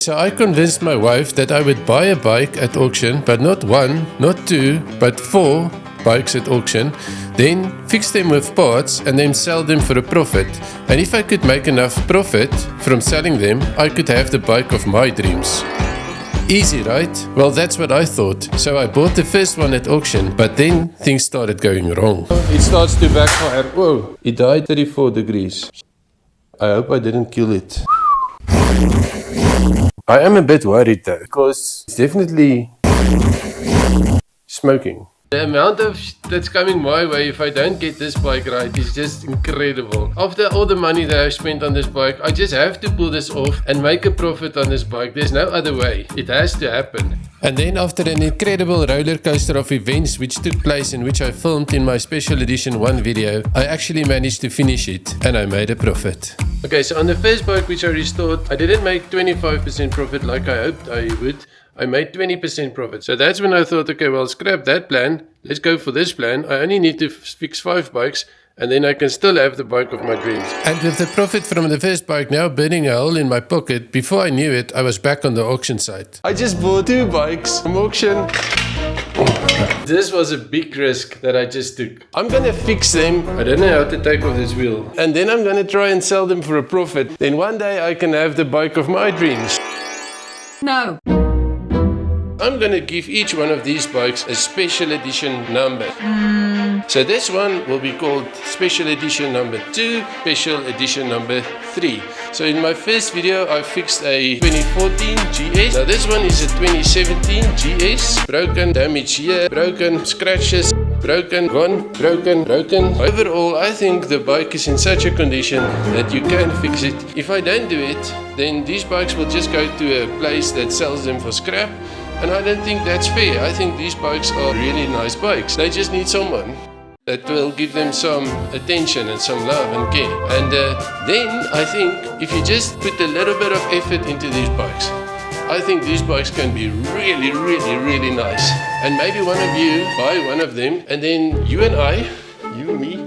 So I convinced my wife that I would buy a bike at auction, but not one, not two, but 4 bikes at auction, then fix them with parts and then sell them for a profit. And if I could make enough profit from selling them, I could have the bike of my dreams. Easy, right? Well, that's what I thought. So I bought the first one at auction, but then things started going wrong. It starts to backfire. Whoa, it died 34 degrees. I hope I didn't kill it. I am a bit worried though, because it's definitely smoking. The amount of that's coming my way if I don't get this bike right is just incredible. After all the money that I've spent on this bike, I just have to pull this off and make a profit on this bike. There's no other way. It has to happen. And then after an incredible roller coaster of events which took place and which I filmed in my special edition 1 video, I actually managed to finish it and I made a profit. Okay, so on the first bike which I restored, I didn't make 25% profit like I hoped I would. I made 20% profit. So that's when I thought, okay, well, scrap that plan. Let's go for this plan. I only need to fix 5 bikes and then I can still have the bike of my dreams. And with the profit from the first bike now burning a hole in my pocket, before I knew it, I was back on the auction site. I just bought 2 bikes from auction. This was a big risk that I just took. I'm gonna fix them. I don't know how to take off this wheel. And then I'm gonna try and sell them for a profit. Then one day I can have the bike of my dreams. No. I'm gonna give each one of these bikes a special edition number. So this one will be called special edition number 2, special edition number 3. So in my first video I fixed a 2014 GS. Now this one is a 2017 GS. Broken, damage here, broken, scratches, broken, gone, broken, broken. Overall, I think the bike is in such a condition that you can fix it. If I don't do it, then these bikes will just go to a place that sells them for scrap. And I don't think that's fair. I think these bikes are really nice bikes. They just need someone that will give them some attention and some love and care. And then I think if you just put a little bit of effort into these bikes, I think these bikes can be really, really, really nice. And maybe one of you buy one of them and then you and I, you and me,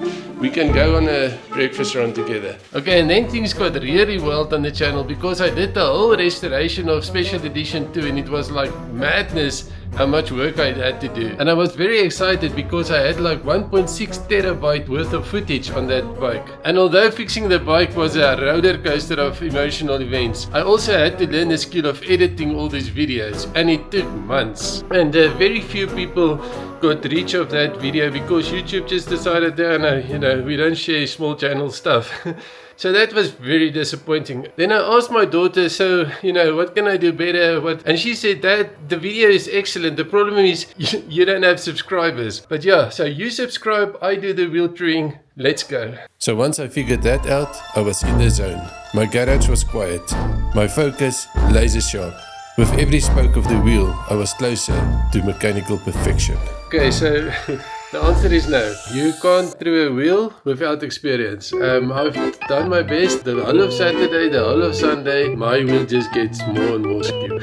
we can go on a breakfast run together. Okay, and then things got really wild on the channel because I did the whole restoration of Special Edition 2 and it was like madness how much work I had to do. And I was very excited because I had like 1.6 terabyte worth of footage on that bike. And although fixing the bike was a roller coaster of emotional events, I also had to learn the skill of editing all these videos and it took months. And very few people got reach of that video because YouTube just decided, oh, no, you know, we don't share small channel stuff. So that was very disappointing. Then I asked my daughter, so, you know, what can I do better? And she said, Dad, the video is excellent. The problem is you don't have subscribers. But yeah, so you subscribe, I do the wheel touring. Let's go. So once I figured that out, I was in the zone. My garage was quiet. My focus, laser sharp. With every spoke of the wheel, I was closer to mechanical perfection. Okay, so the answer is no. You can't throw a wheel without experience. I've done my best. The whole of Saturday, the whole of Sunday, my wheel just gets more and more skewed.